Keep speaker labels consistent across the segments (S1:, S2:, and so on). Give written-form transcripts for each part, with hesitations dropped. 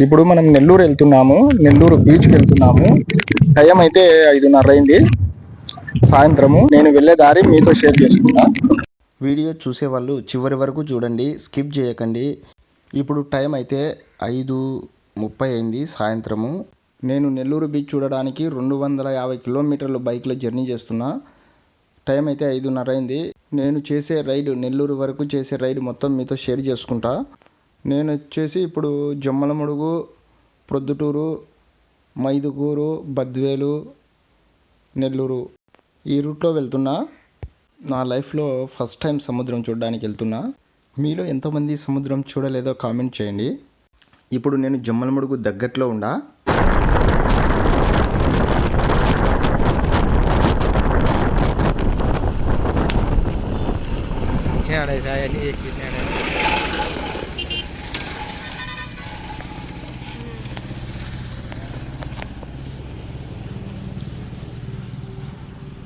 S1: ఇప్పుడు మనం నెల్లూరు వెళ్తున్నాము. నెల్లూరు బీచ్కి వెళ్తున్నాము. టైం అయితే 5:30 అయింది సాయంత్రము. నేను వెళ్ళే దారి మీతో షేర్ చేసుకుంటా. వీడియో చూసేవాళ్ళు చివరి వరకు చూడండి, స్కిప్ చేయకండి. ఇప్పుడు టైం అయితే 5:30 అయింది సాయంత్రము. నేను నెల్లూరు బీచ్ చూడడానికి 250 కిలోమీటర్లు బైక్లో జర్నీ చేస్తున్నా. టైం అయితే 5:30 అయింది. నేను చేసే రైడ్, నెల్లూరు వరకు చేసే రైడ్ మొత్తం మీతో షేర్ చేసుకుంటా. నేను వచ్చేసి ఇప్పుడు జమ్మలమడుగు, ప్రొద్దుటూరు, మైదుకూరు, బద్వేలు, నెల్లూరు ఈ రూట్లో వెళ్తున్నా. నా లైఫ్లో ఫస్ట్ టైం సముద్రం చూడడానికి వెళ్తున్నా. మీలో ఎంతమంది సముద్రం చూడలేదో కామెంట్ చేయండి. ఇప్పుడు నేను జమ్మలమడుగు దగ్గరలో ఉండా.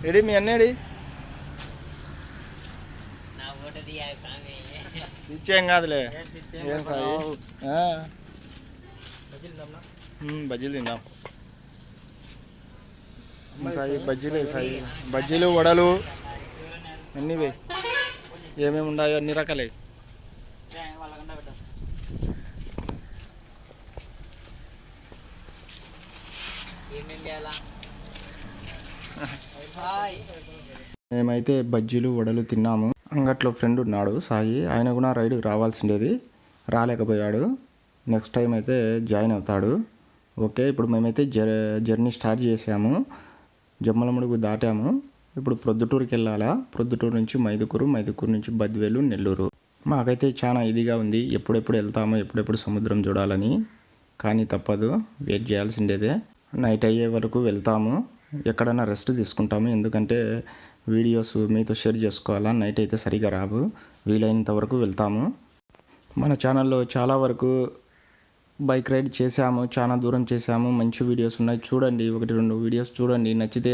S1: ఏడి మీ అన్నేడి ఇచ్చేం కాదులే. ఏం సాయి బజ్జీలు తిందాం సాయి. బజ్జీలే సాయి, బజ్జీలు వడలు అన్నీవే ఏమేమి ఉన్నాయో అన్ని రకాలే. మేమైతే బజ్జీలు వడలు తిన్నాము. అంగట్లో ఫ్రెండ్ ఉన్నాడు సాయి, ఆయన కూడా రైడ్కి రావాల్సిండేది, రాలేకపోయాడు. నెక్స్ట్ టైం అయితే జాయిన్ అవుతాడు. ఓకే, ఇప్పుడు మేమైతే జర్నీ స్టార్ట్ చేసాము. జమ్మలమడుగు దాటాము. ఇప్పుడు ప్రొద్దుటూరుకి వెళ్ళాలా. ప్రొద్దుటూరు నుంచి మైదుకూరు, మైదుకూరు నుంచి బద్వేలు, నెల్లూరు. మాకైతే చాలా ఇదిగా ఉంది, ఎప్పుడెప్పుడు వెళ్తామో, ఎప్పుడెప్పుడు సముద్రం చూడాలని. కానీ తప్పదు, వెయిట్ చేయాల్సిండేదే. నైట్ అయ్యే వరకు వెళ్తాము. ఎక్కడైనా రెస్ట్ తీసుకుంటాము, ఎందుకంటే వీడియోస్ మీతో షేర్ చేసుకోవాలా. నైట్ అయితే సరిగా రావు, వీలైనంత వరకు వెళ్తాము. మన ఛానల్లో చాలా వరకు బైక్ రైడ్ చేసాము, చాలా దూరం చేసాము. మంచి వీడియోస్ ఉన్నాయి, చూడండి. 1-2 వీడియోస్ చూడండి, నచ్చితే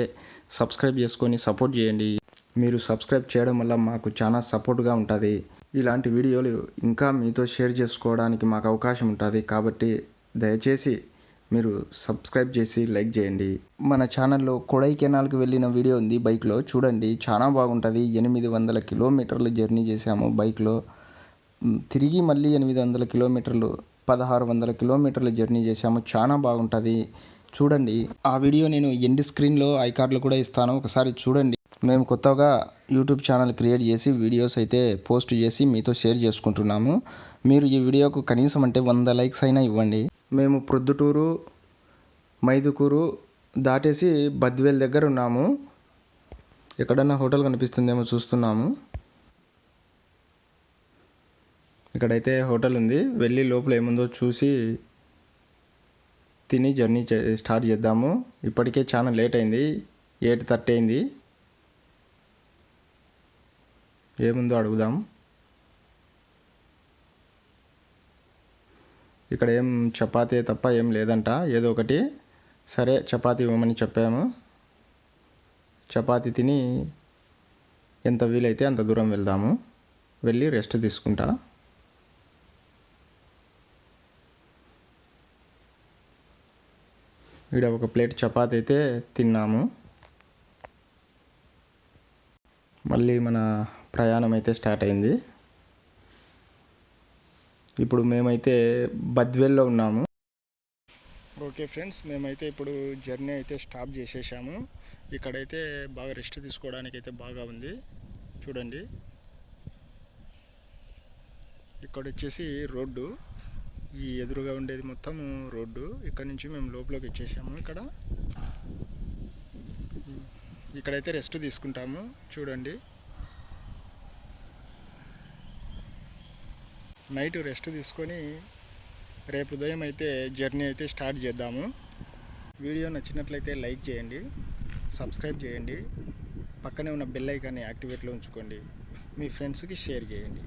S1: సబ్స్క్రైబ్ చేసుకొని సపోర్ట్ చేయండి. మీరు సబ్స్క్రైబ్ చేయడం వల్ల మాకు చాలా సపోర్ట్గా ఉంటుంది. ఇలాంటి వీడియోలు ఇంకా మీతో షేర్ చేసుకోవడానికి మాకు అవకాశం ఉంటుంది. కాబట్టి దయచేసి మీరు సబ్స్క్రైబ్ చేసి లైక్ చేయండి. మన ఛానల్లో కొడైకెనాల్కి వెళ్ళిన వీడియో ఉంది బైక్లో, చూడండి. చాలా బాగుంటుంది. 800 కిలోమీటర్లు జర్నీ చేసాము బైక్లో. తిరిగి మళ్ళీ 800 కిలోమీటర్లు, 1600 కిలోమీటర్లు జర్నీ చేసాము. చాలా బాగుంటుంది, చూడండి. ఆ వీడియో నేను ఎండ్ స్క్రీన్లో ఐకార్డులు కూడా ఇస్తాను, ఒకసారి చూడండి. మేము కొత్తగా యూట్యూబ్ ఛానల్ క్రియేట్ చేసి వీడియోస్ అయితే పోస్ట్ చేసి మీతో షేర్ చేసుకుంటున్నాము. మీరు ఈ వీడియోకు కనీసం అంటే 100 లైక్స్ అయినా ఇవ్వండి. మేము ప్రొద్దుటూరు, మైదుకూరు దాటేసి బద్వేల్ దగ్గర ఉన్నాము. ఎక్కడన్నా హోటల్ కనిపిస్తుందేమో చూస్తున్నాము. ఇక్కడైతే హోటల్ ఉంది, వెళ్ళి లోపల ఏముందో చూసి తిని జర్నీ స్టార్ట్ చేద్దాము. ఇప్పటికే చాలా లేట్ అయింది, 8:30 అయింది. ఏముందో అడుగుదాం. ఇక్కడ ఏం చపాతీ తప్ప ఏం లేదంట, ఏదో ఒకటి. సరే చపాతీ ఇవ్వమని చెప్పాము. చపాతీ తిని ఎంత వీలైతే అంత దూరం వెళ్దాము. వెళ్ళి రెస్ట్ తీసుకుంటా. ఇక్కడ ఒక ప్లేట్ చపాతీ అయితే తిన్నాము. మళ్ళీ మన ప్రయాణం అయితే స్టార్ట్ అయింది. ఇప్పుడు మేమైతే బద్వేల్లో ఉన్నాము. ఓకే ఫ్రెండ్స్, మేమైతే ఇప్పుడు జర్నీ అయితే స్టాప్ చేసేసాము. ఇక్కడైతే బాగా రెస్ట్ తీసుకోవడానికి అయితే బాగా ఉంది, చూడండి. ఇక్కడ వచ్చేసి రోడ్డు, ఈ ఎదురుగా ఉండేది మొత్తం రోడ్డు. ఇక్కడ నుంచి మేము లోపలికి వచ్చేసాము. ఇక్కడైతే రెస్ట్ తీసుకుంటాము, చూడండి. నైట్ రెస్ట్ తీసుకొని రేపు ఉదయం అయితే జర్నీ అయితే స్టార్ట్ చేద్దాము. వీడియో నచ్చినట్లయితే లైక్ చేయండి, సబ్స్క్రైబ్ చేయండి, పక్కనే ఉన్న బెల్ ఐకాన్ని యాక్టివేట్లో ఉంచుకోండి, మీ ఫ్రెండ్స్కి షేర్ చేయండి.